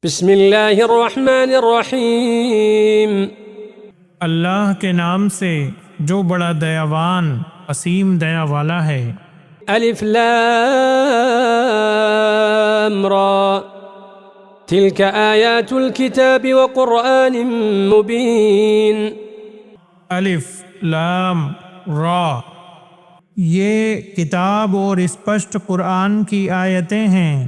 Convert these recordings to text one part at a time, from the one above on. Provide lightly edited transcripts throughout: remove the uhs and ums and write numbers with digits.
بسم اللہ الرحمن الرحیم۔ اللہ کے نام سے جو بڑا دیاوان عظیم دیا والا ہے۔ الف لام را تلك آیات الكتاب وقرآن مبین۔ الف لام را، یہ کتاب اور اسپشٹ قرآن کی آیتیں ہیں۔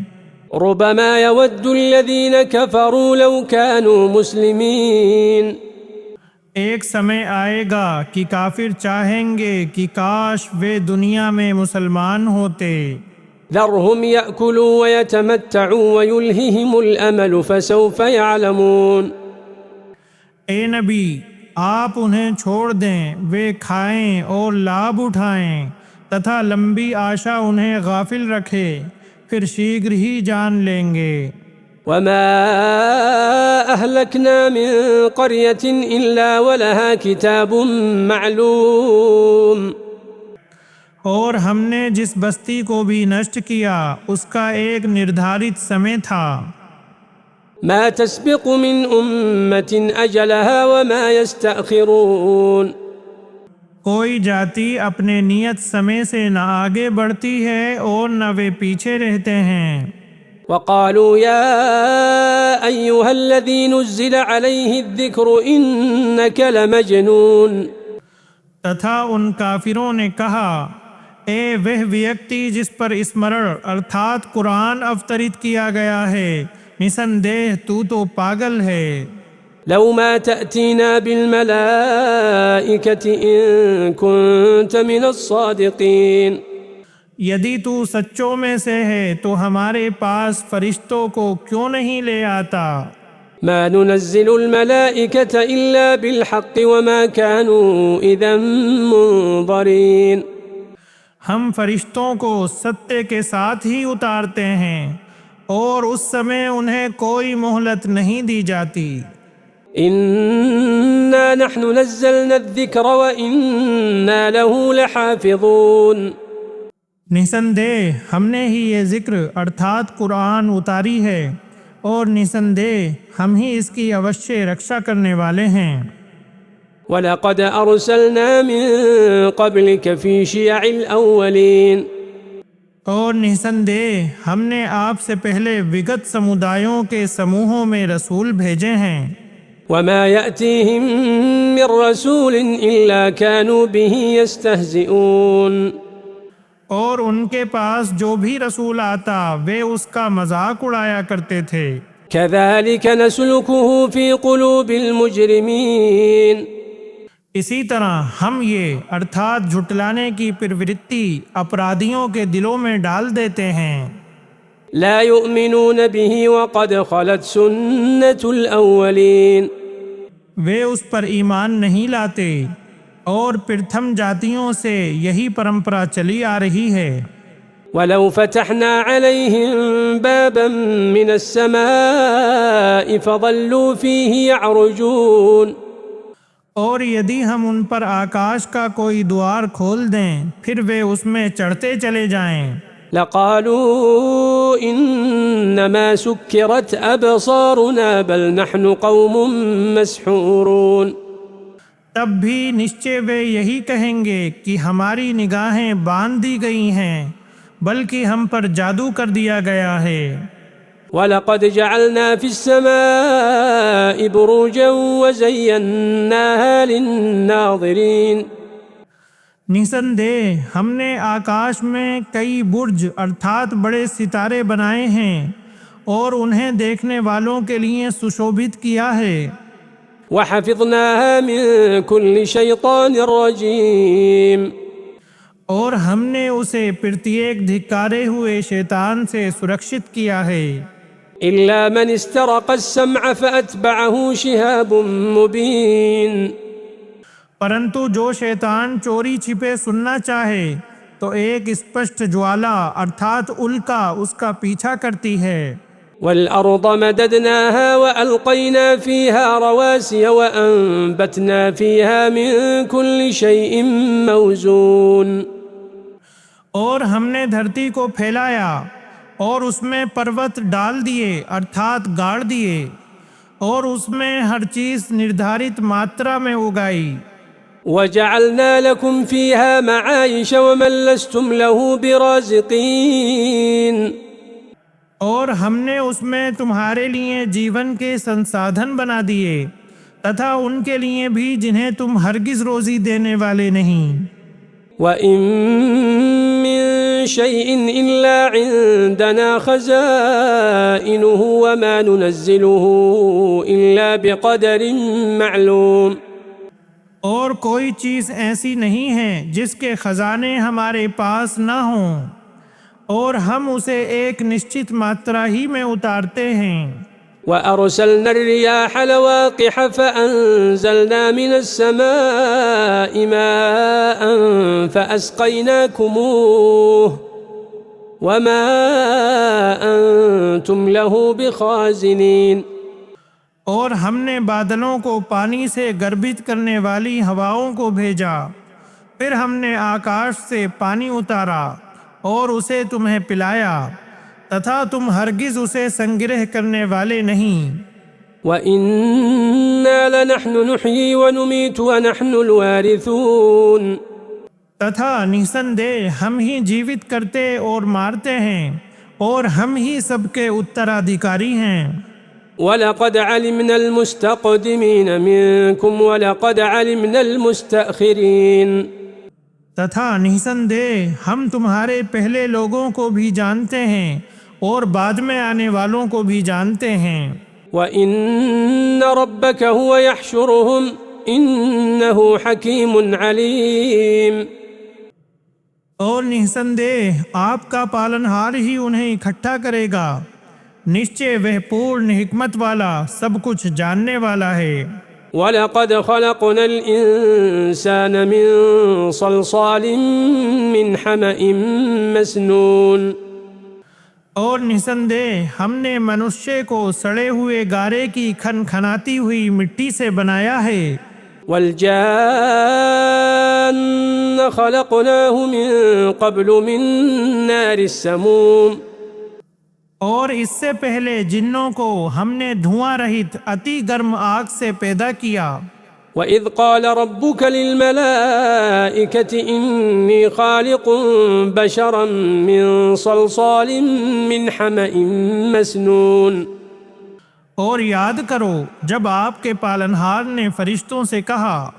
ربما يود الذين كفروا لو كانوا مسلمین۔ ایک سمے آئے گا کہ کافر چاہیں گے کہ کاش وہ دنیا میں مسلمان ہوتے۔ ذرهم يأكلوا ويتمتعوا ويلههم الأمل فسوف يعلمون۔ اے نبی، آپ انہیں چھوڑ دیں، وہ کھائیں اور لابھ اٹھائیں، تتھا لمبی آشا انہیں غافل رکھے، پھر شیغر ہی جان لیں گے۔ وما أهلكنا من قرية إلا ولها كتاب معلوم۔ اور ہم نے جس بستی کو بھی نشٹ کیا اس کا ایک نردھارت سمے تھا۔ ما تسبق من أمة أجلها وما يستأخرون۔ کوئی جاتی اپنے نیت سمے سے نہ آگے بڑھتی ہے اور نہ وہ پیچھے رہتے ہیں۔ وقالوا يا أيها الذي نزل عليه الذكر إنك لمجنون۔ تتھا ان کافروں نے کہا، اے وہ ویکتی جس پر اسمرن ارتھات قرآن اوترت کیا گیا ہے، نسندیہ تو پاگل ہے۔ لو ما تأتينا بالملائكة إن كنت من الصادقين۔ یدی تو سچوں میں سے ہے تو ہمارے پاس فرشتوں کو کیوں نہیں لے آتا؟ ما ننزل الملائكة إلا بالحق وما كانوا إذا منظرين۔ ہم فرشتوں کو ستے کے ساتھ ہی اتارتے ہیں اور اس سمے انہیں کوئی مہلت نہیں دی جاتی۔ إنا نحن نزلنا الذكر وإنا له لحافظون۔ نسندیہ ہم نے ہی یہ ذکر ارتھات قرآن اتاری ہے اور نسندیہ ہم ہی اس کی اوشیہ رکشا کرنے والے ہیں۔ وَلَقَدْ أَرْسَلْنَا مِن قَبْلِكَ فِي شِيَعِ الْأَوَّلِينَ۔ اور نسندیہ ہم نے آپ سے پہلے وگت سمودایوں کے سموہوں میں رسول بھیجے ہیں۔ وَمَا يَأْتِيهِم مِّن رَّسُولٍ إِلَّا كَانُوا بِهِ يَسْتَهْزِئُونَ۔ اور ان کے پاس جو بھی رسول آتا وہ اس کا مذاق اڑایا کرتے تھے۔ كَذَلِكَ نَسْلُكُهُ فِي قُلُوبِ الْمُجْرِمِينَ۔ اسی طرح ہم یہ ارتھات جھٹلانے کی پرورتی اپرادھیوں کے دلوں میں ڈال دیتے ہیں۔ لا يؤمنون به وقد خلت سنة الأولين۔ وہ اس پر ایمان نہیں لاتے اور پرتھم جاتیوں سے یہی پرمپرا چلی آ رہی ہے۔ ولو فتحنا عليهم بابا من السماء فظلوا فيه يعرجون۔ اور یدی ہم ان پر آکاش کا کوئی دوار کھول دیں پھر وہ اس میں چڑھتے چلے جائیں۔ لقالوا انما سكرت ابصارنا بل نحن قوم مسحورون۔ تب بھی نشچے وہ یہی کہیں گے کہ ہماری نگاہیں باندھ دی گئی ہیں، بلکہ ہم پر جادو کر دیا گیا ہے۔ وَلَقَدْ جَعَلْنَا فِي السَّمَاءِ بُرُوجًا وَزَيَّنَّاهَا لِلنَّاظِرِينَ۔ نسندیہ ہم نے آکاش میں کئی برج ارتھات بڑے ستارے بنائے ہیں اور انہیں دیکھنے والوں کے لیے سشوبھت کیا ہے۔ وَحَفِظْنَاهَا مِن كُلِّ شَيْطَانٍ رَّجِيمٍ۔ اور ہم نے اسے پرتیک دھکارے ہوئے شیطان سے سرکشت کیا ہے۔ إِلَّا مَنِ اسْتَرَقَ السَّمْعَ فَأَتْبَعَهُ شِهَابٌ مُّبِينٌ۔ پرنتو جو شیطان چوری چھپے سننا چاہے تو ایک اسپشٹ جوالا ارتھات الکا اس کا پیچھا کرتی ہے۔ وَالْأَرْضَ مَدَدْنَاهَا وَأَلْقَيْنَا فِيهَا رَوَاسِيَ وَأَنبَتْنَا فِيهَا مِن كُلِّ شَيْءٍ مَّوْزُونٍ۔ اور ہم نے دھرتی کو پھیلایا اور اس میں پروت ڈال دیے ارتھات گاڑ دیے، اور اس میں ہر چیز نردھارت ماترا میں اگائی۔ وجعلنا لكم فيها معايش ومن لستم له برازقين اور ہم نے اس میں تمہارے لیے جیون کے سنسادھن بنا دیے، تتھا ان کے لیے بھی جنہیں تم ہرگز روزی دینے والے نہیں۔ وَإِن مِّن شَيْءٍ إِلَّا عِندَنَا خَزَائِنُهُ وَمَا نُنَزِّلُهُ إِلَّا بِقَدَرٍ مَّعْلُومٍ۔ اور کوئی چیز ایسی نہیں ہے جس کے خزانے ہمارے پاس نہ ہوں، اور ہم اسے ایک نشچت ماترا ہی میں اتارتے ہیں۔ وَأَرْسَلْنَا الرِّيَاحَ لَوَاقِحَ فَأَنزَلْنَا مِنَ السَّمَاءِ مَاءً فَأَسْقَيْنَاكُمُوهُ وَمَا أَنْتُمْ لَهُ بِخَازِنِينَ۔ اور ہم نے بادلوں کو پانی سے گربت کرنے والی ہواؤں کو بھیجا، پھر ہم نے آکاش سے پانی اتارا اور اسے تمہیں پلایا، تتھا تم ہرگز اسے سنگرہ کرنے والے نہیں۔ وَإِنَّا لَنَحْنُ نُحْيِي وَنُمِيتُ وَنَحْنُ الْوَارِثُونَ۔ تتھا نسندہ ہم ہی جیوت کرتے اور مارتے ہیں، اور ہم ہی سب کے اترادھیکاری ہیں۔ وَلَقَدْ عَلِمْنَا الْمُسْتَقْدِمِينَ مِنْكُمْ وَلَقَدْ عَلِمْنَا الْمُسْتَأْخِرِينَ۔ تتھا نسندہ ہم تمہارے پہلے لوگوں کو بھی جانتے ہیں اور بعد میں آنے والوں کو بھی جانتے ہیں۔ وَإِنَّ رَبَّكَ هُوَ يَحْشُرُهُمْ إِنَّهُ حَكِيمٌ عَلِيمٌ۔ اور نسندہ آپ کا پالنہار ہی انہیں اکٹھا کرے گا، نشچے وہ پورن حکمت والا سب کچھ جاننے والا ہے۔ وَلَقَدْ خَلَقْنَا الْإِنسَانَ مِنْ صَلْصَالٍ مِّنْ حَمَإٍ مَّسْنُونٍ۔ اور نسندہ ہم نے منشیہ کو سڑے ہوئے گارے کی کھنکھناتی ہوئی مٹی سے بنایا ہے۔ وَالْجَانَّ خَلَقْنَاهُ مِنْ قَبْلُ مِنْ نَارِ السَّمُومِ۔ اور اس سے پہلے جنوں کو ہم نے دھواں رہت اتی گرم آگ سے پیدا کیا۔ وَإِذْ قَالَ رَبُّكَ لِلْمَلَائِكَةِ إِنِّي خَالِقٌ بَشَرًا مِّن صَلْصَالٍ مِّنْ حَمَإٍ مَّسْنُونٍ۔ اور یاد کرو جب آپ کے پالنہار نے فرشتوں سے کہا،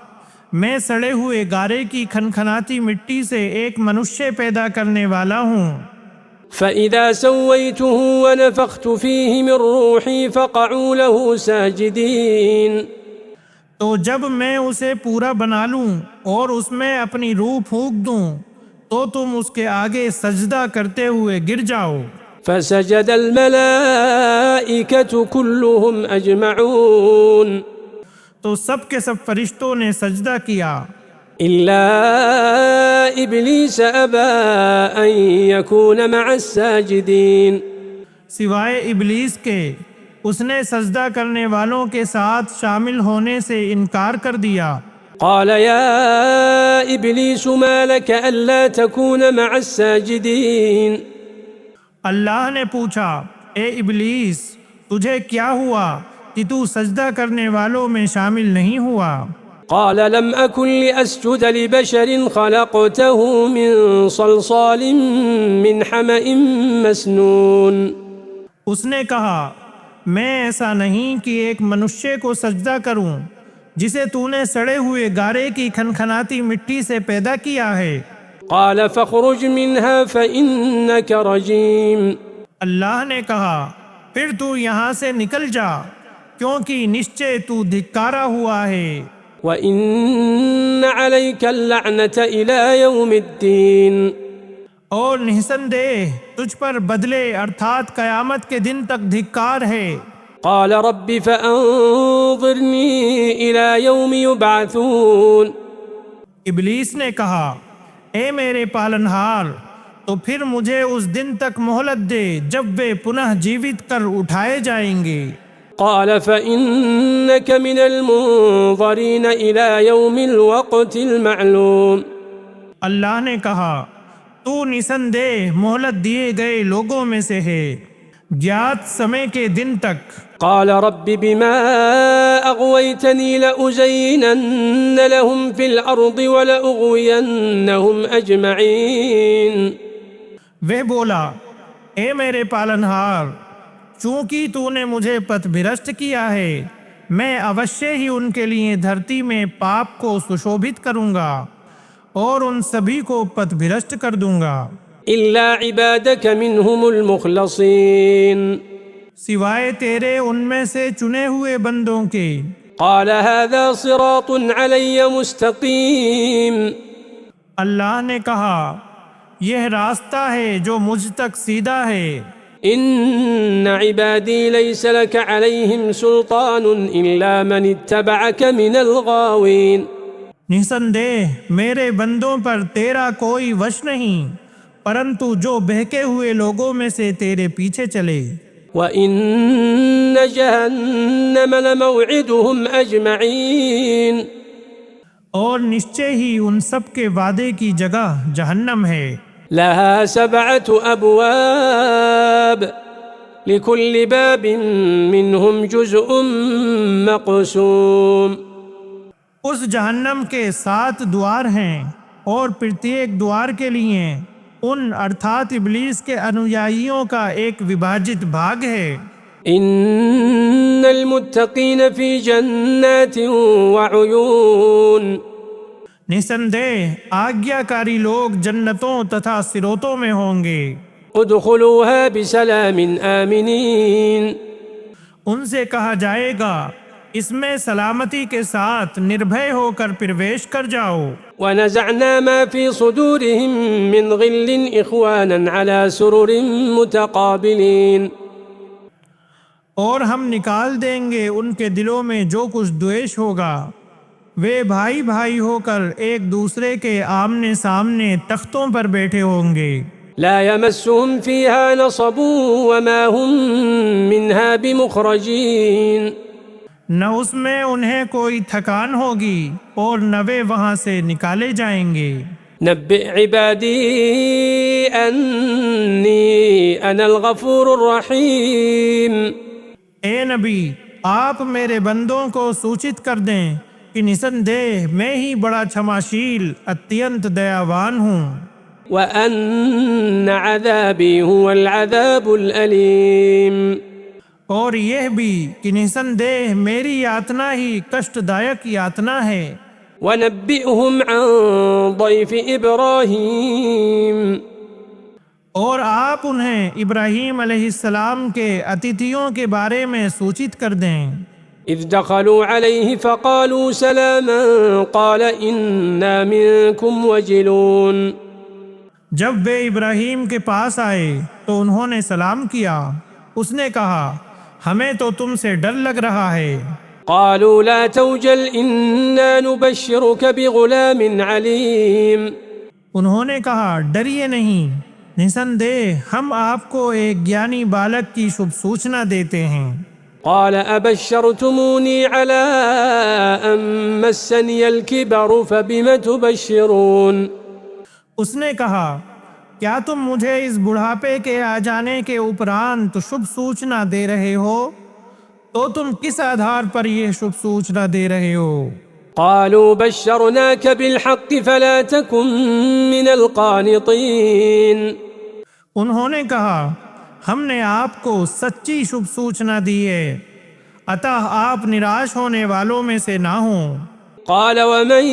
میں سڑے ہوئے گارے کی کھنکھناتی مٹی سے ایک منشیہ پیدا کرنے والا ہوں۔ فَإِذَا سَوَّيْتُهُ وَنَفَخْتُ فِيهِ مِنْ رُوحِي فَقَعُوا لَهُ سَاجِدِينَ۔ تو جب میں اسے پورا بنا لوں اور اس میں اپنی روح پھونک دوں تو تم اس کے آگے سجدہ کرتے ہوئے گر جاؤ۔ فَسَجَدَ الْمَلَائِكَةُ كُلُّهُمْ أَجْمَعُونَ۔ تو سب کے سب فرشتوں نے سجدہ کیا، إِلَّا إِبْلِيسَ أَبَى أَن يَكُونَ مَعَ السَّاجِدِينَ۔ سوائے ابلیس کے، اس نے سجدہ کرنے والوں کے ساتھ شامل ہونے سے انکار کر دیا۔ قال يا إبليس ما لك ألا تكون مع الساجدين۔ اللہ نے پوچھا، اے ابلیس تجھے کیا ہوا کہ تو سجدہ کرنے والوں میں شامل نہیں ہوا؟ قال لم أكن لأسجد لبشر خلقته من صلصال من حمأ مسنون۔ اس نے کہا، میں ایسا نہیں کہ ایک منشیہ کو سجدہ کروں جسے تو نے سڑے ہوئے گارے کی کھنکھناتی مٹی سے پیدا کیا ہے۔ قال فاخرج منها فإنك رجيم۔ اللہ نے کہا، پھر تو یہاں سے نکل جا کیونکہ نشچے تو دھکارا ہوا ہے۔ وَإِنَّ عَلَيْكَ اللَّعْنَةَ إِلَى يَوْمِ الدِّينِ۔ اور نسندہ تجھ پر بدلے ارتھات قیامت کے دن تک دھکار ہے۔ قال رب فأنظرني إلى يوم يبعثون۔ ابلیس نے کہا، اے میرے پالنہار تو پھر مجھے اس دن تک مہلت دے جب وہ پنہ جیوت کر اٹھائے جائیں گے۔ قال فإنك من المنظرين إلى يوم الوقت المعلوم۔ اللہ نے کہا، تو نسندہ مہلت دیے گئے لوگوں میں سے ہے جات سمے کے دن تک۔ قال رب بما أغويتني لأزينن لهم في الأرض ولأغوينهم أجمعين۔ وہ بولا، اے میرے پالنہار، چونکہ تو نے مجھے پتھ بھرشٹ کیا ہے، میں اوشیہ ہی ان کے لیے دھرتی میں پاپ کو سشوبھت کروں گا اور ان سبھی کو پتھ بھرشٹ کر دوں گا، إلا عبادك منهم المخلصين۔ سوائے تیرے ان میں سے چنے ہوئے بندوں کے۔ قال هذا صراط علي مستقيم۔ اللہ نے کہا، یہ راستہ ہے جو مجھ تک سیدھا ہے۔ إن عبادي ليس لك عليهم سلطان إلا من اتبعك من الغاوين۔ نسندہ میرے بندوں پر تیرا کوئی وش نہیں، پرنتو جو بہکے ہوئے لوگوں میں سے تیرے پیچھے چلے۔ وَإِنَّ جَهَنَّمَ لَمَوْعِدُهُمْ أَجْمَعِينَ۔ اور نشچے ہی ان سب کے وعدے کی جگہ جہنم ہے۔ لَهَا 7 أَبْوَابٍ لِكُلِّ بَابٍ مِّنْهُمْ جُزْءٌ مَّقْسُومٌ۔ اس جہنم کے 7 دوار ہیں اور پرتیک دوار کے لیے ان ارتھات ابلیس کے انویائیوں کا ایک وبھاجت بھاگ ہے۔ إِنَّ الْمُتَّقِينَ فِي جَنَّاتٍ وَعُيُونٍ۔ نسندہ آگیاکاری لوگ جنتوں تتھا سروتوں میں ہوں گے۔ ادخلوها بسلام آمنین۔ ان سے کہا جائے گا، اس میں سلامتی کے ساتھ نربھے ہو کر پرویش کر جاؤ۔ ونزعنا ما في صدورهم من غل إخوانا على سرر متقابلين۔ اور ہم نکال دیں گے ان کے دلوں میں جو کچھ دویش ہوگا، وہ بھائی بھائی ہو کر ایک دوسرے کے آمنے سامنے تختوں پر بیٹھے ہوں گے۔ لا يمسهم فيها نصب وما هم منها بمخرجين۔ نہ اس میں انہیں کوئی تھکان ہوگی اور نہ وہ وہاں سے نکالے جائیں گے۔ نبئ عبادی انی انا الغفور الرحیم۔ اے نبی، آپ میرے بندوں کو سوچت کر دیں کہ نسندہ میں ہی بڑا چھماشیل اتینت دیاوان ہوں۔ وَأَنَّ عَذَابِي هُوَ الْعَذَابُ الْأَلِيمُ۔ اور یہ بھی کہ نسندہ میری یاتنا ہی کشٹ دائک یاتنا ہے۔ وَنَبِّئْهُمْ عَنْ ضَيْفِ إِبْرَاهِيمَ۔ اور آپ انہیں ابراہیم علیہ السلام کے اتیتھیوں کے بارے میں سوچت کر دیں۔ اذ دخلوا علیہ فقالوا سلاما قال انا منکم وجلون۔ جب وہ ابراہیم کے پاس آئے تو انہوں نے سلام کیا۔ اس نے کہا، ہمیں تو تم سے ڈر لگ رہا ہے۔ قالوا لا توجل انا نبشرك بغلام علیم۔ انہوں نے کہا، ڈریے نہیں، نسندہ ہم آپ کو ایک گیانی بالک کی شبھ سوچنا دیتے ہیں۔ قال ابشرتمونی علی ان مسنی الکبر فبم تبشرون۔ اس نے کہا، کیا تم مجھے اس بڑھاپے کے آ جانے کے اپرانت شبھ سوچنا دے رہے ہو؟ تو تم کس آدھار پر یہ شبھ سوچنا دے رہے ہو؟ قالوا بشرناك بالحق فلا تكن من القانطين۔ انہوں نے کہا، ہم نے آپ کو سچی شبھ سوچنا دی ہے، اتح آپ نراش ہونے والوں میں سے نہ ہوں۔ قال ومن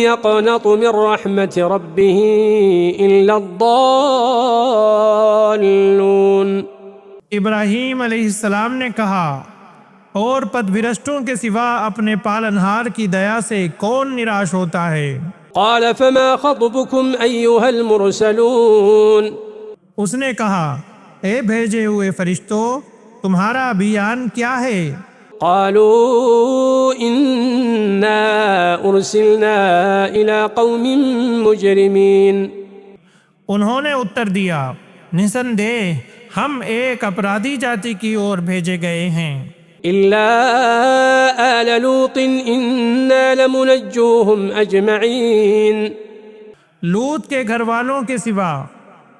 يقنط من رحمة ربه إلا الضالون۔ ابراہیم علیہ السلام نے کہا، اور پد بھرشٹوں کے سوا اپنے پالنہار کی دیا سے کون نراش ہوتا ہے؟ قال فما خطبكم أيها المرسلون۔ اس نے کہا، اے بھیجے ہوئے فرشتوں، تمہارا بیان کیا ہے؟ قالوا إنا أرسلنا إلى قوم مجرمين۔ انہوں نے اتر دیا، نسندہ ہم ایک اپرادھی جاتی کی اور بھیجے گئے ہیں۔ إلا آل لوط إنا لمنجوهم أجمعين۔ لوط کے گھر والوں کے سوا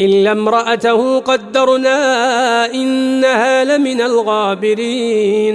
إلا امرأته قدرنا إنها لمن الغابرين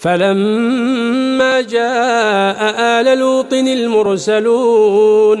فلما جاء آل لوط المرسلون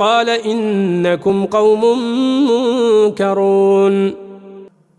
قال إنكم قوم منكرون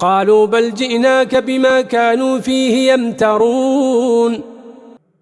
قالوا بل جئناك بما كانوا فيه يمترون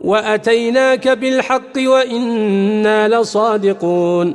وأتيناك بالحق وإنا لصادقون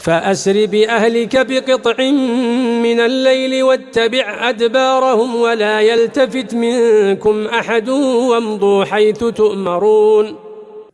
فأسر بأهلك بقطع من الليل واتبع أدبارهم ولا يلتفت منكم أحد وامضوا حيث تؤمرون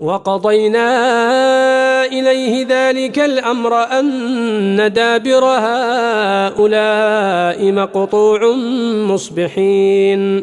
وقضينا إليه ذلك الأمر أن دابر هؤلاء مقطوع مصبحين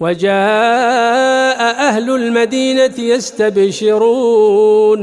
وجاء أهل المدينة يستبشرون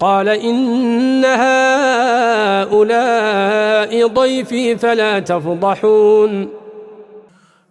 قال إن هؤلاء ضيفي فلا تفضحون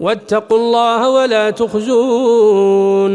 واتقوا الله ولا تخزون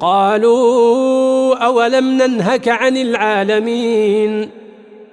قالوا أولم ننهك عن العالمين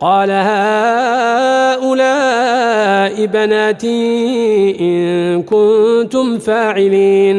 قال هؤلاء بناتي إن كنتم فاعلين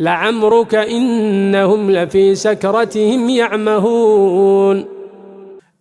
لعمرك إنهم لفي سكرتهم يعمهون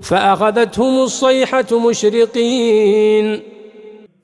فأخذتهم الصيحة مشرقين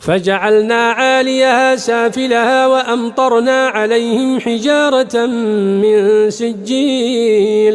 فجعلنا عاليها سافلها وأمطرنا عليهم حجارة من سجيل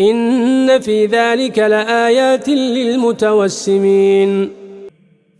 إن في ذلك لآيات للمتوسمين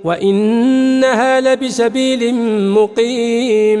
وإنها لبسبيل مقيم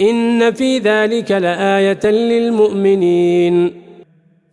إن في ذلك لآية للمؤمنين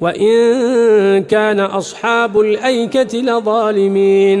وإن كان أصحاب الأيكة لظالمين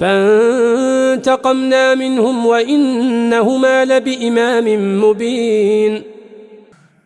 فانتقمنا منهم وإنهما لبإمام مبين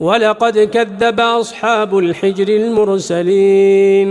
ولقد كذب أصحاب الحجر المرسلين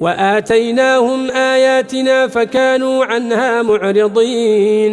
وآتيناهم آياتنا فكانوا عنها معرضين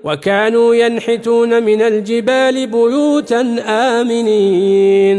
وكانوا ينحتون من الجبال بيوتا آمنين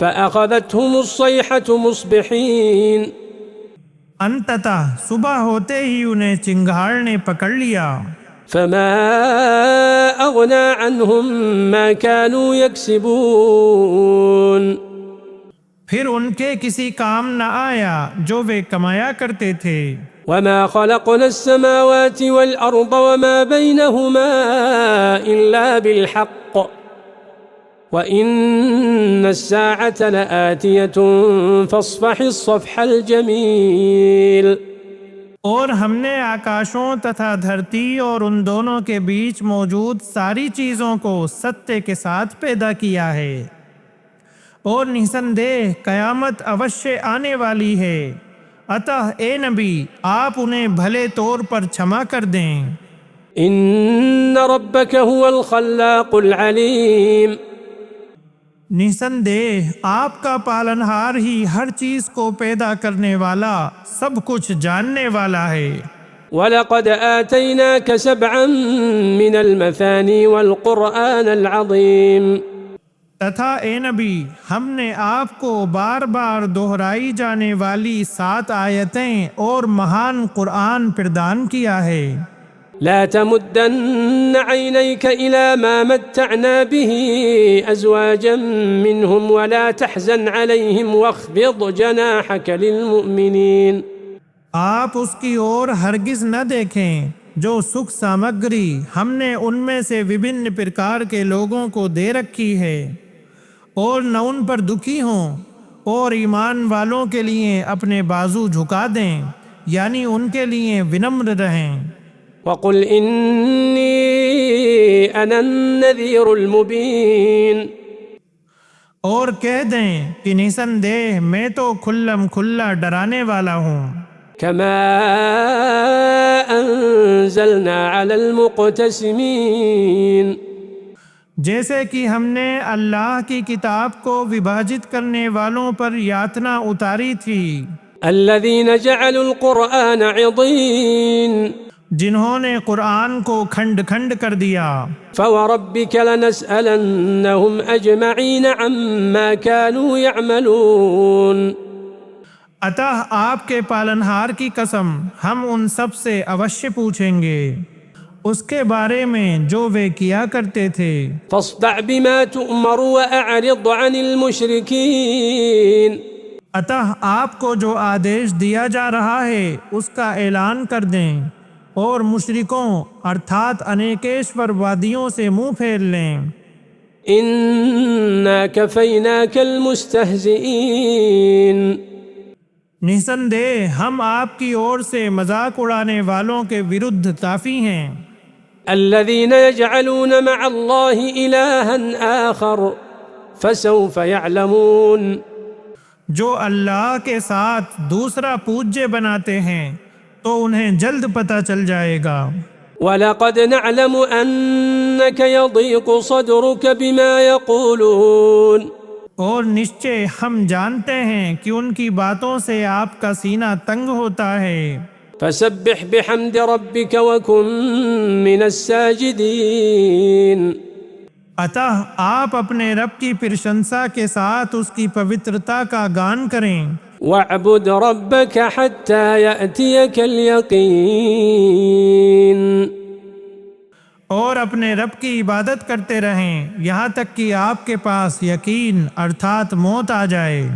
فأخذتهم الصيحة مصبحين انتتہ صبح ہوتے ہی انہیں چنگھاڑ نے پکڑ لیا، فما أغنى عنهم ما كانوا يكسبون پھر ان کے کسی کام نہ آیا جو وہ کمایا کرتے تھے۔ وما خلقنا السماوات والأرض وما بينهما إلا بالحق وإن الساعة لآتية فاصفح الصفح الجميل۔ اور ہم نے آکاشوں تتھا دھرتی اور ان دونوں کے بیچ موجود ساری چیزوں کو ستے کے ساتھ پیدا کیا ہے، اور نسندیہ قیامت اوشیہ آنے والی ہے، اتہ اے نبی آپ انہیں بھلے طور پر چھما کر دیں۔ إن ربك هو الخلاق العليم نسندیہ آپ کا پالنہار ہی ہر چیز کو پیدا کرنے والا، سب کچھ جاننے والا ہے۔ ولقد آتيناك سبعا من المثاني والقرآن العظيم تتھا اے نبی ہم نے آپ کو بار بار دہرائی جانے والی 7 آیتیں اور مہان قرآن پردان کیا ہے۔ لا تمدن عينيك إلى ما متعنا به أزواجا منهم ولا تحزن عليهم واخفض جناحك للمؤمنين۔ آپ اس کی اور ہرگز نہ دیکھیں جو سکھ سامگری ہم نے ان میں سے وبھن پرکار کے لوگوں کو دے رکھی ہے، اور نہ ان پر دکھی ہوں، اور ایمان والوں کے لیے اپنے بازو جھکا دیں، یعنی ان کے لیے ونمر رہیں۔ وقل إني أنا النذير المبين اور کہہ دیں کہ نسندیہ میں تو کھلم کھلا ڈرانے والا ہوں۔ كما أنزلنا على المقتسمين جیسے کہ ہم نے اللہ کی کتاب کو وبھاجت کرنے والوں پر یاتنا اتاری تھی، الذين جعلوا القرآن عضين جنہوں نے قرآن کو کھنڈ کھنڈ کر دیا۔ فوربك لنسألنهم أجمعين عما كانوا يعملون اتہ آپ کے پالنہار کی قسم ہم ان سب سے اوشیہ پوچھیں گے اس کے بارے میں جو وہ کیا کرتے تھے۔ فاصدع بما تؤمر وأعرض عن المشركين اتہ آپ کو جو آدیش دیا جا رہا ہے اس کا اعلان کر دیں، اور مشرکوں ارتھات انیکیشور وادیوں سے منہ پھیر لیں۔ إنا كفيناك المستهزئين نسندیہ ہم آپ کی اور سے مذاق اڑانے والوں کے وردھ کافی ہیں۔ الذين يجعلون مع الله إلها آخر فسوف يعلمون جو اللہ کے ساتھ دوسرا پوجیہ بناتے ہیں تو انہیں جلد پتہ چل جائے گا۔ وَلَقَدْ نَعْلَمُ أَنَّكَ يَضِيقُ صَدْرُكَ بِمَا يَقُولُونَ اور نشچے ہم جانتے ہیں کہ ان کی باتوں سے آپ کا سینہ تنگ ہوتا ہے۔ فَسَبِّحْ بِحَمْدِ رَبِّكَ وَكُن مِّنَ السَّاجِدِينَ اتہ آپ اپنے رب کی پرشنسا کے ساتھ اس کی پوترتا کا گان کریں۔ وَاعْبُدْ رَبَّكَ حَتَّى يَأْتِيَكَ الْيَقِينُ اور اپنے رب کی عبادت کرتے رہیں یہاں تک کہ آپ کے پاس یقین ارتھات موت آ جائے۔